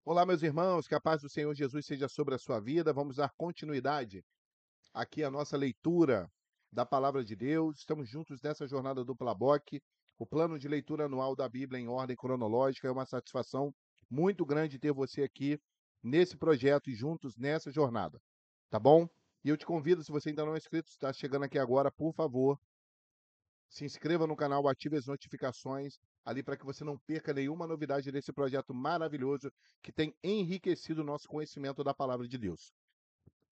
Olá, meus irmãos, que a paz do Senhor Jesus seja sobre a sua vida. Vamos dar continuidade aqui à nossa leitura da palavra de Deus. Estamos juntos nessa jornada do Plaboc. O plano de leitura anual da Bíblia em ordem cronológica. É uma satisfação muito grande ter você aqui nesse projeto e juntos nessa jornada, tá bom? E eu te convido, se você ainda não é inscrito, está chegando aqui agora, por favor, se inscreva no canal, ative as notificações ali para que você não perca nenhuma novidade desse projeto maravilhoso que tem enriquecido o nosso conhecimento da palavra de Deus.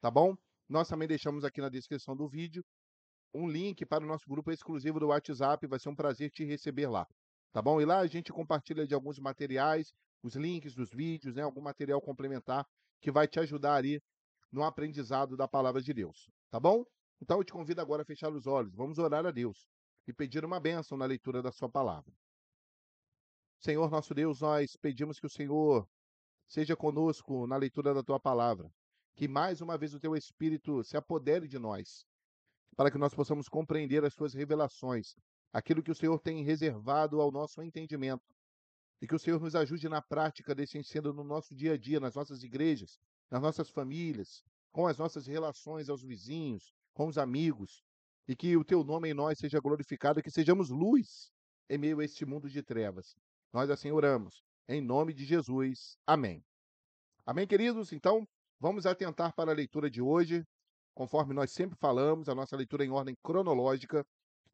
Tá bom? Nós também deixamos aqui na descrição do vídeo um link para o nosso grupo exclusivo do WhatsApp. Vai ser um prazer te receber lá. Tá bom? E lá a gente compartilha de alguns materiais, os links dos vídeos, né? Algum material complementar que vai te ajudar ali no aprendizado da palavra de Deus. Tá bom? Então eu te convido agora a fechar os olhos. Vamos orar a Deus e pedir uma bênção na leitura da sua palavra. Senhor nosso Deus, nós pedimos que o Senhor seja conosco na leitura da tua palavra. Que mais uma vez o teu Espírito se apodere de nós, para que nós possamos compreender as suas revelações, aquilo que o Senhor tem reservado ao nosso entendimento, e que o Senhor nos ajude na prática desse ensino no nosso dia a dia, nas nossas igrejas, nas nossas famílias, com as nossas relações aos vizinhos, com os amigos, e que o teu nome em nós seja glorificado, e que sejamos luz em meio a este mundo de trevas. Nós assim oramos, em nome de Jesus. Amém. Amém, queridos? Então, vamos atentar para a leitura de hoje. Conforme nós sempre falamos, a nossa leitura é em ordem cronológica.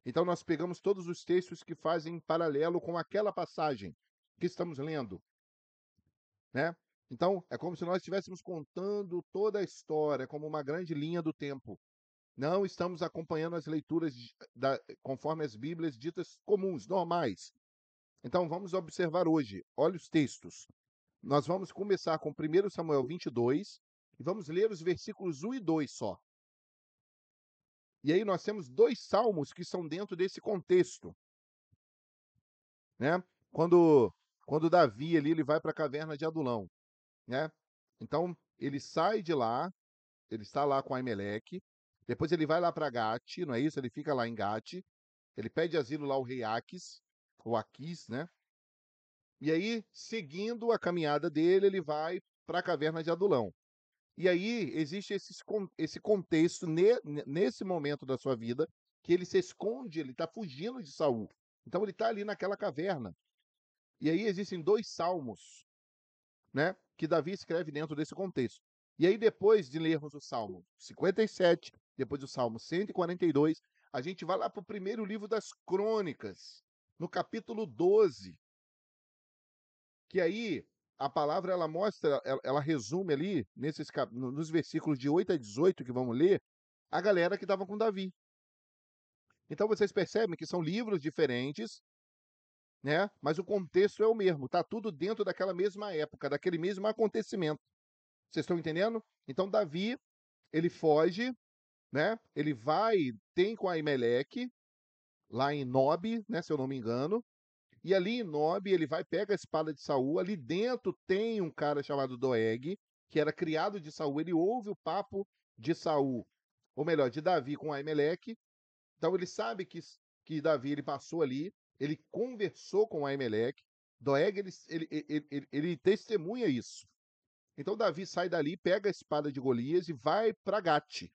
Então, nós pegamos todos os textos que fazem paralelo com aquela passagem que estamos lendo, né? Então, é como se nós estivéssemos contando toda a história, como uma grande linha do tempo. Não estamos acompanhando as leituras conforme as Bíblias ditas comuns, normais. Então, vamos observar hoje. Olha os textos. Nós vamos começar com 1 Samuel 22 e vamos ler os versículos 1 e 2 só. E aí nós temos dois salmos que são dentro desse contexto, né? Quando, quando Davi ali, ele vai para a caverna de Adulão, né? Então, ele sai de lá, ele está lá com Aimeleque, depois ele vai lá para Gate, não é isso? Ele fica lá em Gate, ele pede asilo lá ao rei Aquis, ou Aquis, né? E aí, seguindo a caminhada dele, ele vai para a caverna de Adulão. E aí existe esse contexto nesse momento da sua vida que ele se esconde, ele está fugindo de Saul. Então ele está ali naquela caverna. E aí existem dois salmos, né, que Davi escreve dentro desse contexto. E aí depois de lermos o Salmo 57, depois do Salmo 142, a gente vai lá para o primeiro livro das Crônicas, no capítulo 12, que aí a palavra ela mostra, ela resume ali nos versículos de 8 a 18 que vamos ler, a galera que estava com Davi. Então vocês percebem que são livros diferentes, né? Mas o contexto é o mesmo, tá tudo dentro daquela mesma época, daquele mesmo acontecimento. Vocês estão entendendo? Então Davi, ele foge, né? Ele vai, tem com Aimeleque lá em Nob, né, se eu não me engano. E ali em Nob, ele vai, pega a espada de Saul, ali dentro tem um cara chamado Doeg, que era criado de Saul, ele ouve o papo de Saul, ou melhor, de Davi com Aimeleque, então ele sabe que Davi ele passou ali, ele conversou com Aimeleque, Doeg ele testemunha isso. Então Davi sai dali, pega a espada de Golias e vai para Gate,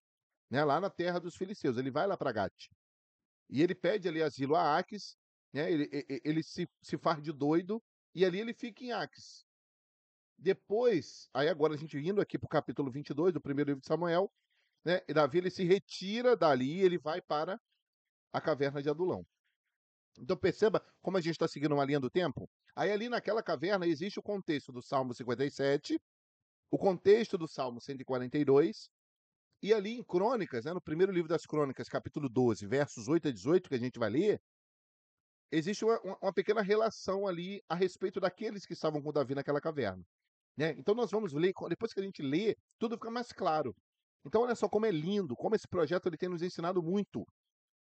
né, lá na terra dos filisteus, ele vai lá para Gate. E ele pede ali asilo a Aques, né? Ele se faz de doido e ali ele fica em Aques. Depois, aí agora a gente indo aqui para o capítulo 22 do primeiro livro de Samuel, né? E Davi ele se retira dali e ele vai para a caverna de Adulão. Então perceba como a gente está seguindo uma linha do tempo. Aí ali naquela caverna existe o contexto do Salmo 57, o contexto do Salmo 142, e ali em Crônicas, né, no primeiro livro das Crônicas, capítulo 12, versos 8 a 18, que a gente vai ler, existe uma pequena relação ali a respeito daqueles que estavam com Davi naquela caverna, né? Então nós vamos ler, depois que a gente lê, tudo fica mais claro. Então olha só como é lindo, como esse projeto ele tem nos ensinado muito.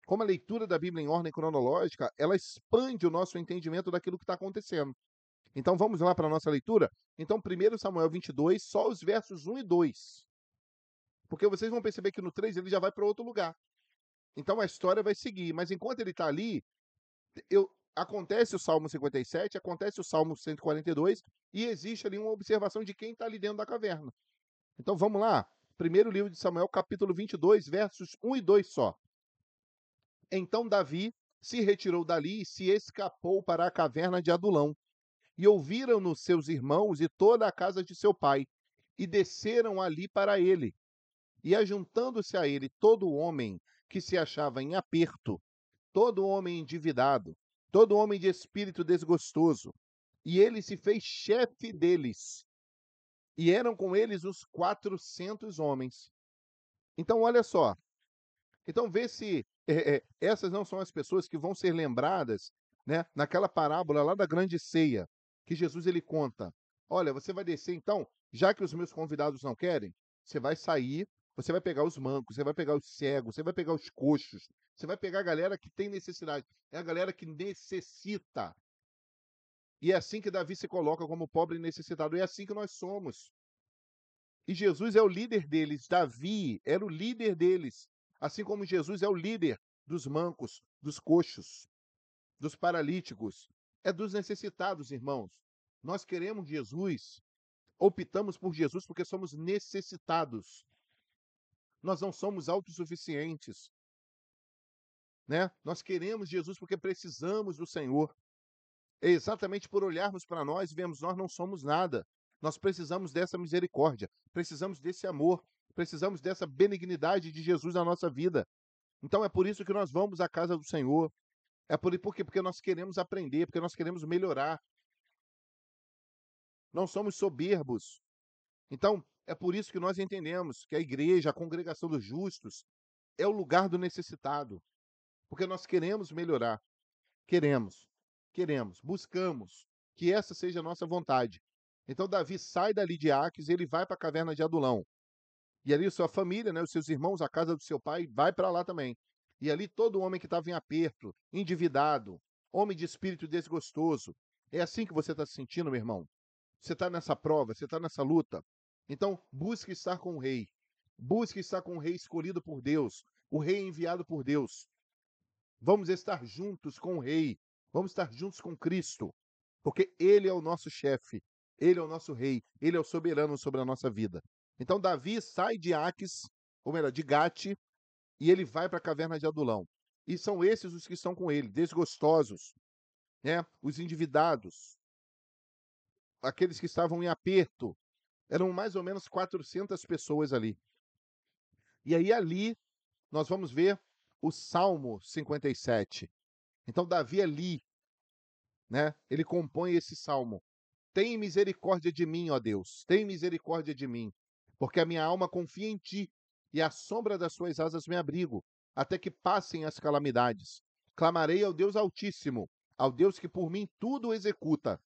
Como a leitura da Bíblia em ordem cronológica, ela expande o nosso entendimento daquilo que está acontecendo. Então vamos lá para a nossa leitura? Então 1 Samuel 22, só os versos 1 e 2. Porque vocês vão perceber que no 3 ele já vai para outro lugar. Então a história vai seguir, mas enquanto ele está ali, eu, acontece o Salmo 57, acontece o Salmo 142, e existe ali uma observação de quem está ali dentro da caverna. Então vamos lá. Primeiro livro de Samuel, capítulo 22, versos 1 e 2 só. Então Davi se retirou dali e se escapou para a caverna de Adulão. E ouviram-no seus irmãos e toda a casa de seu pai, e desceram ali para ele. E ajuntando-se a ele todo homem que se achava em aperto, todo homem endividado, todo homem de espírito desgostoso, e ele se fez chefe deles. E eram com eles os 400 homens. Então, olha só. Então, vê se essas não são as pessoas que vão ser lembradas, né, naquela parábola lá da grande ceia, que Jesus ele conta. Olha, você vai descer então, já que os meus convidados não querem, você vai sair, você vai pegar os mancos, você vai pegar os cegos, você vai pegar os coxos, você vai pegar a galera que tem necessidade, é a galera que necessita. E é assim que Davi se coloca como pobre e necessitado, é assim que nós somos. E Jesus é o líder deles, Davi era o líder deles, assim como Jesus é o líder dos mancos, dos coxos, dos paralíticos, é dos necessitados, irmãos. Nós queremos Jesus, optamos por Jesus porque somos necessitados. Nós não somos autossuficientes, né? Nós queremos Jesus porque precisamos do Senhor. É exatamente por olharmos para nós e vemos nós não somos nada. Nós precisamos dessa misericórdia, precisamos desse amor, precisamos dessa benignidade de Jesus na nossa vida. Então é por isso que nós vamos à casa do Senhor. Por quê? Porque nós queremos aprender, porque nós queremos melhorar. Não somos soberbos. Então, é por isso que nós entendemos que a igreja, a congregação dos justos, é o lugar do necessitado. Porque nós queremos melhorar. Queremos, queremos, buscamos que essa seja a nossa vontade. Então Davi sai dali de Aques, ele vai para a caverna de Adulão. E ali sua família, né, os seus irmãos, a casa do seu pai, vai para lá também. E ali todo homem que estava em aperto, endividado, homem de espírito desgostoso. É assim que você está se sentindo, meu irmão? Você está nessa prova, você está nessa luta. Então, busque estar com o rei. Busque estar com o rei escolhido por Deus, o rei enviado por Deus. Vamos estar juntos com o Rei. Vamos estar juntos com Cristo. Porque Ele é o nosso chefe. Ele é o nosso Rei. Ele é o soberano sobre a nossa vida. Então Davi sai de Aques, ou melhor, de Gate, e ele vai para a caverna de Adulão. E são esses os que estão com ele, desgostosos, né? Os endividados, aqueles que estavam em aperto. Eram mais ou menos 400 pessoas ali. E aí ali nós vamos ver o Salmo 57. Então Davi ali, né? Ele compõe esse salmo. Tem misericórdia de mim, ó Deus, tem misericórdia de mim, porque a minha alma confia em ti, e à sombra das suas asas me abrigo, até que passem as calamidades. Clamarei ao Deus Altíssimo, ao Deus que por mim tudo executa.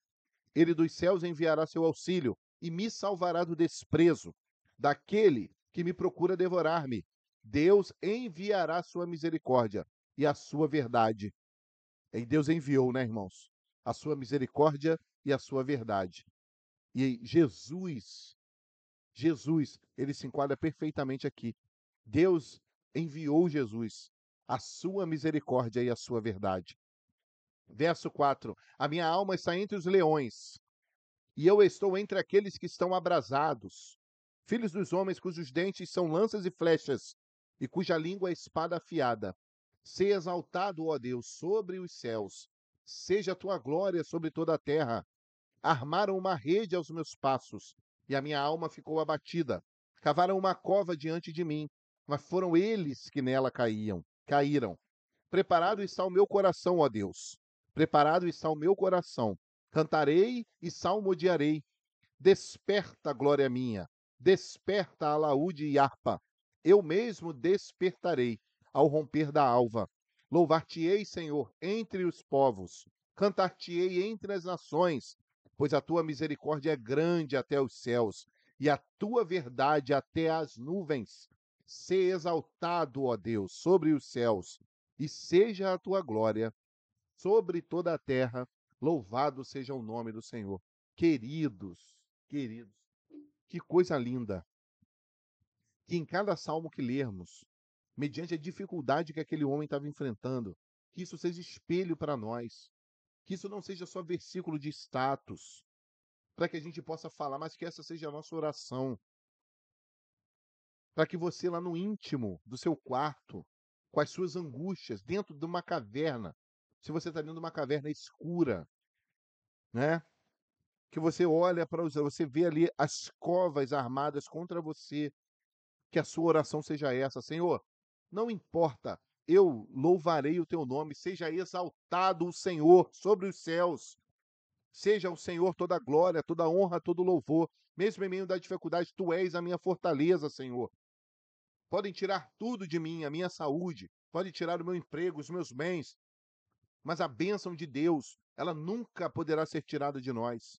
Ele dos céus enviará seu auxílio e me salvará do desprezo daquele que me procura devorar-me. Deus enviará sua misericórdia e a sua verdade. E Deus enviou, né, irmãos? A sua misericórdia e a sua verdade. E Jesus, ele se enquadra perfeitamente aqui. Deus enviou Jesus, a sua misericórdia e a sua verdade. Verso 4: A minha alma está entre os leões, e eu estou entre aqueles que estão abrasados, filhos dos homens cujos dentes são lanças e flechas, e cuja língua é espada afiada. Seja exaltado, ó Deus, sobre os céus, seja a tua glória sobre toda a terra. Armaram uma rede aos meus passos, e a minha alma ficou abatida. Cavaram uma cova diante de mim, mas foram eles que nela caíram. Preparado está o meu coração, ó Deus. Preparado está o meu coração. Cantarei e salmodiarei. Desperta, glória minha. Desperta, alaúde e harpa. Eu mesmo despertarei ao romper da alva. Louvar-te-ei, Senhor, entre os povos. Cantar-te-ei entre as nações, pois a tua misericórdia é grande até os céus e a tua verdade até as nuvens. Se exaltado, ó Deus, sobre os céus, e seja a tua glória sobre toda a terra. Louvado seja o nome do Senhor. Queridos, que coisa linda que em cada salmo que lermos, mediante a dificuldade que aquele homem estava enfrentando, que isso seja espelho para nós. Que isso não seja só versículo de status, para que a gente possa falar, mas que essa seja a nossa oração. Para que você lá no íntimo do seu quarto, com as suas angústias, dentro de uma caverna, se você está dentro de uma caverna escura, né? Que você olha para os, você vê ali as covas armadas contra você, que a sua oração seja essa: Senhor, não importa, eu louvarei o teu nome, seja exaltado o Senhor sobre os céus, seja o Senhor toda a glória, toda a honra, todo o louvor, mesmo em meio da dificuldade, tu és a minha fortaleza, Senhor. Podem tirar tudo de mim, a minha saúde, podem tirar o meu emprego, os meus bens, mas a bênção de Deus, ela nunca poderá ser tirada de nós.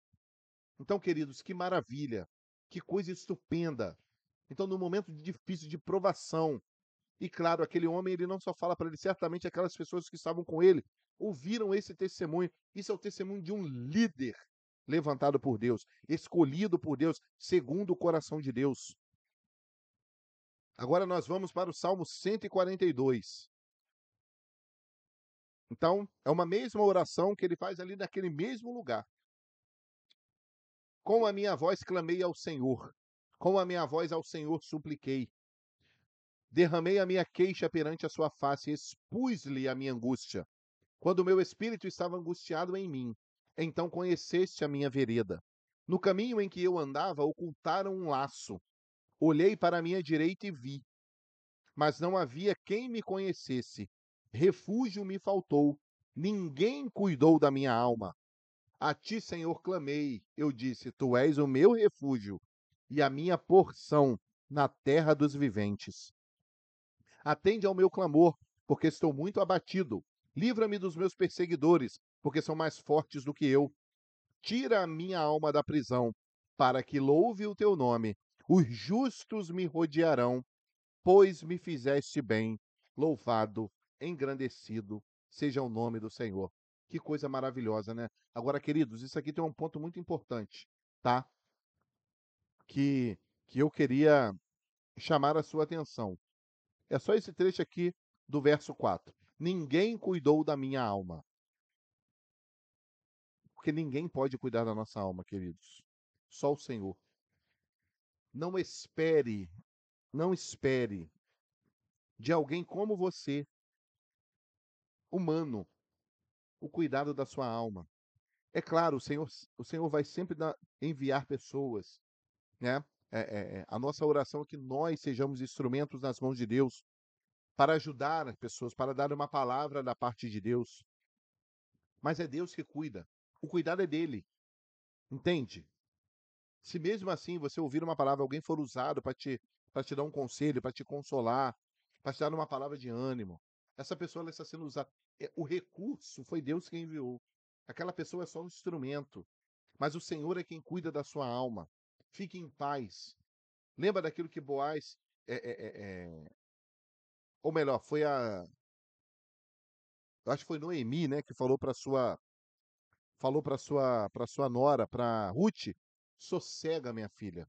Então, queridos, que maravilha, que coisa estupenda. Então, no momento difícil de provação, e claro, aquele homem, ele não só fala para ele, certamente aquelas pessoas que estavam com ele ouviram esse testemunho. Isso é o testemunho de um líder levantado por Deus, escolhido por Deus, segundo o coração de Deus. Agora nós vamos para o Salmo 142. Então, é uma mesma oração que ele faz ali naquele mesmo lugar. Com a minha voz clamei ao Senhor, com a minha voz ao Senhor supliquei. Derramei a minha queixa perante a sua face, expus-lhe a minha angústia. Quando o meu espírito estava angustiado em mim, então conheceste a minha vereda. No caminho em que eu andava, ocultaram um laço. Olhei para a minha direita e vi, mas não havia quem me conhecesse. Refúgio me faltou. Ninguém cuidou da minha alma. A ti, Senhor, clamei. Eu disse: Tu és o meu refúgio e a minha porção na terra dos viventes. Atende ao meu clamor, porque estou muito abatido. Livra-me dos meus perseguidores, porque são mais fortes do que eu. Tira a minha alma da prisão, para que louve o teu nome. Os justos me rodearão, pois me fizeste bem. Louvado, engrandecido seja o nome do Senhor. Que coisa maravilhosa, né? Agora, queridos, isso aqui tem um ponto muito importante, tá? Que, que eu queria chamar a sua atenção. É só esse trecho aqui do verso 4. Ninguém cuidou da minha alma. Porque ninguém pode cuidar da nossa alma, queridos. Só o Senhor. Não espere, não espere de alguém como você, humano, o cuidado da sua alma. É claro, o Senhor vai sempre enviar pessoas, né? A nossa oração é que nós sejamos instrumentos nas mãos de Deus para ajudar as pessoas, para dar uma palavra da parte de Deus. Mas é Deus que cuida. O cuidado é dele, entende? Se mesmo assim você ouvir uma palavra, alguém for usado para te dar um conselho, para te consolar, para te dar uma palavra de ânimo, essa pessoa ela está sendo usada. O recurso foi Deus quem enviou. Aquela pessoa é só um instrumento, mas o Senhor é quem cuida da sua alma. Fique em paz. Lembra daquilo que Boaz, é, é, é, é, ou melhor, eu acho que foi Noemi, né, que para sua nora, para Ruth, sossega, minha filha.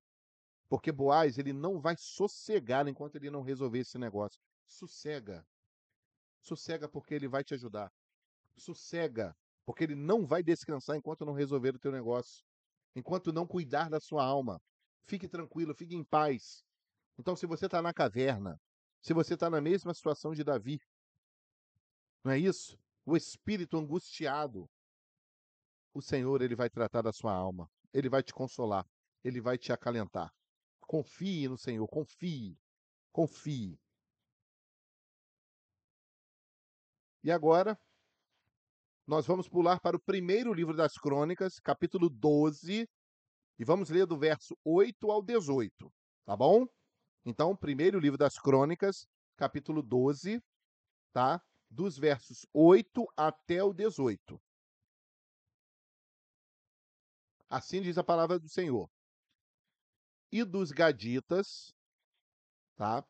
Porque Boaz, ele não vai sossegar enquanto ele não resolver esse negócio. Sossega. Sossega porque ele vai te ajudar. Sossega, porque ele não vai descansar enquanto não resolver o teu negócio. Enquanto não cuidar da sua alma. Fique tranquilo, fique em paz. Então, se você está na caverna, se você está na mesma situação de Davi, não é isso? O espírito angustiado, o Senhor, ele vai tratar da sua alma. Ele vai te consolar. Ele vai te acalentar. Confie no Senhor, confie, confie. E agora, nós vamos pular para o primeiro livro das Crônicas, capítulo 12, e vamos ler do verso 8 ao 18, tá bom? Então, primeiro livro das Crônicas, capítulo 12, tá? Dos versos 8 até o 18. Assim diz a palavra do Senhor. E dos gaditas, tá?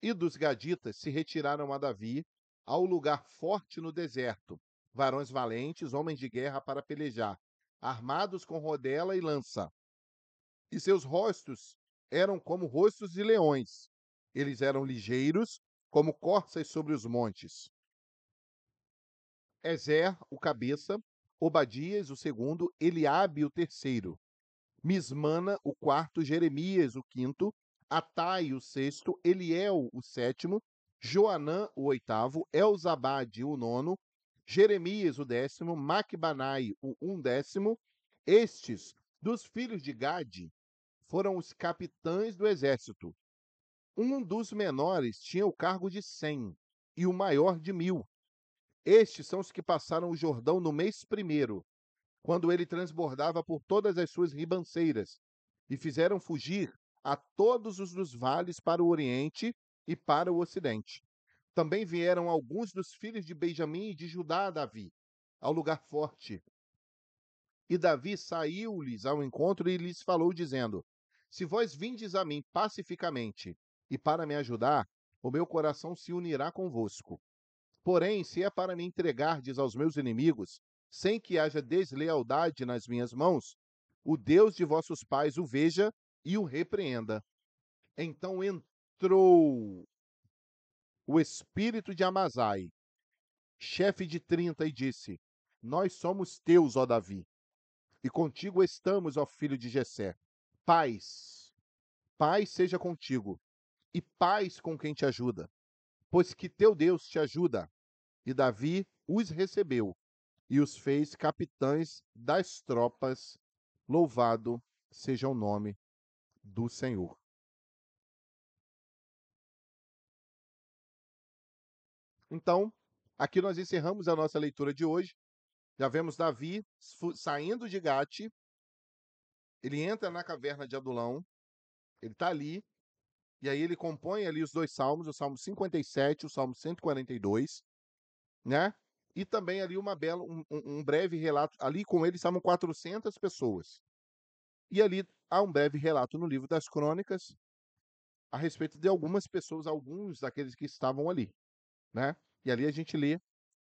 E dos gaditas se retiraram a Davi ao lugar forte no deserto, varões valentes, homens de guerra para pelejar, armados com rodela e lança. E seus rostos eram como rostos de leões. Eles eram ligeiros, como corças sobre os montes. Ezer, o cabeça, Obadias, o segundo, Eliabe, o terceiro, Mismana, o quarto, Jeremias, o quinto, Atai, o sexto, Eliel, o sétimo, Joanã, o oitavo, Elzabade, o nono, Jeremias, o décimo, Macbanai, o undécimo. Estes, dos filhos de Gade, foram os capitães do exército. Um dos menores tinha o cargo de 100 e o maior de 1000. Estes são os que passaram o Jordão no mês primeiro, quando ele transbordava por todas as suas ribanceiras, e fizeram fugir a todos os dos vales para o oriente e para o ocidente. Também vieram alguns dos filhos de Benjamim e de Judá a Davi, ao lugar forte. E Davi saiu-lhes ao encontro e lhes falou, dizendo: Se vós vindes a mim pacificamente e para me ajudar, o meu coração se unirá convosco. Porém, se é para me entregardes aos meus inimigos, sem que haja deslealdade nas minhas mãos, o Deus de vossos pais o veja e o repreenda. Então entrou o espírito de Amazai, chefe de 30, e disse: Nós somos teus, ó Davi, e contigo estamos, ó filho de Jessé. Paz, paz seja contigo, e paz com quem te ajuda, pois que teu Deus te ajuda. E Davi os recebeu e os fez capitães das tropas. Louvado seja o nome do Senhor. Então, aqui nós encerramos a nossa leitura de hoje. Já vemos Davi saindo de Gate, ele entra na caverna de Adulão, ele está ali, e aí ele compõe ali os dois salmos, o Salmo 57 e o Salmo 142, né? E também ali um breve relato, ali com ele estavam 400 pessoas. E ali há um breve relato no livro das Crônicas a respeito de algumas pessoas, alguns daqueles que estavam ali, né? E ali a gente lê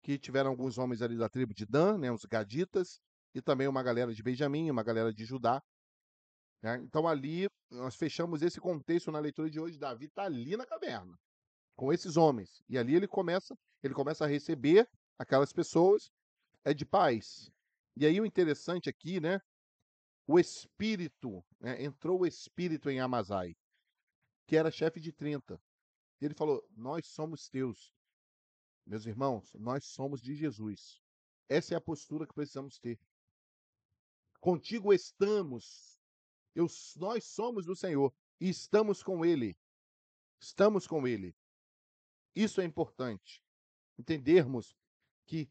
que tiveram alguns homens ali da tribo de Dan, né, os gaditas, e também uma galera de Benjamim, uma galera de Judá, né? Então ali nós fechamos esse contexto na leitura de hoje. Davi está ali na caverna com esses homens, e ali ele começa a receber aquelas pessoas, é de paz. E aí o interessante aqui, né? O espírito, né, entrou o espírito em Amazai, que era chefe de 30. E ele falou: Nós somos teus. Meus irmãos, nós somos de Jesus. Essa é a postura que precisamos ter. Contigo estamos. Nós somos do Senhor e estamos com Ele. Estamos com Ele. Isso é importante. Entendermos que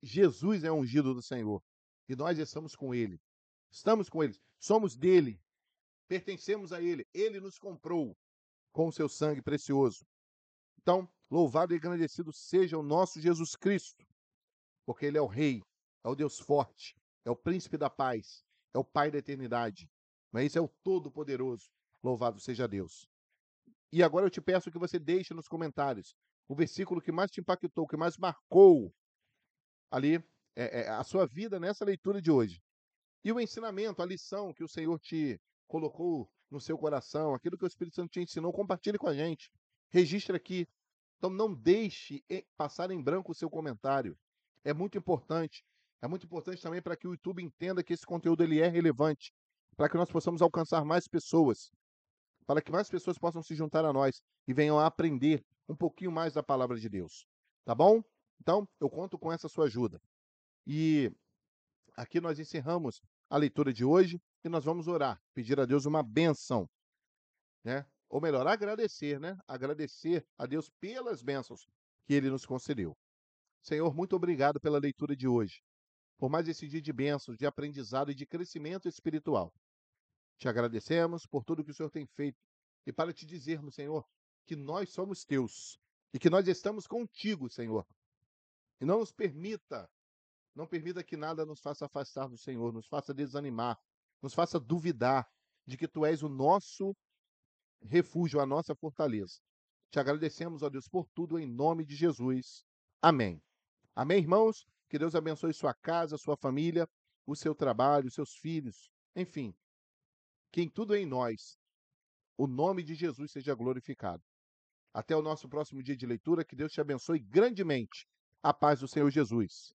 Jesus é ungido do Senhor e nós estamos com Ele. Estamos com Ele. Somos dele. Pertencemos a Ele. Ele nos comprou com o seu sangue precioso. Então, louvado e engrandecido seja o nosso Jesus Cristo, porque Ele é o Rei, é o Deus forte, é o Príncipe da paz, é o Pai da eternidade. Mas isso é o Todo-Poderoso. Louvado seja Deus. E agora eu te peço que você deixe nos comentários o versículo que mais te impactou, que mais marcou ali a sua vida nessa leitura de hoje. E o ensinamento, a lição que o Senhor te colocou no seu coração, aquilo que o Espírito Santo te ensinou, compartilhe com a gente. Registre aqui. Então não deixe passar em branco o seu comentário. É muito importante. É muito importante também para que o YouTube entenda que esse conteúdo ele é relevante, para que nós possamos alcançar mais pessoas, para que mais pessoas possam se juntar a nós e venham a aprender um pouquinho mais da palavra de Deus. Tá bom? Então, eu conto com essa sua ajuda. E aqui nós encerramos a leitura de hoje e nós vamos orar, pedir a Deus uma bênção, né? Ou melhor, agradecer, né? Agradecer a Deus pelas bênçãos que Ele nos concedeu. Senhor, muito obrigado pela leitura de hoje, por mais esse dia de bênçãos, de aprendizado e de crescimento espiritual. Te agradecemos por tudo que o Senhor tem feito e para te dizermos, Senhor, que nós somos teus e que nós estamos contigo, Senhor. E não permita que nada nos faça afastar do Senhor, nos faça desanimar, nos faça duvidar de que tu és o nosso refúgio, a nossa fortaleza. Te agradecemos, ó Deus, por tudo em nome de Jesus. Amém. Amém, irmãos? Que Deus abençoe sua casa, sua família, o seu trabalho, os seus filhos, enfim, que em tudo em nós o nome de Jesus seja glorificado. Até o nosso próximo dia de leitura, que Deus te abençoe grandemente. A paz do Senhor Jesus.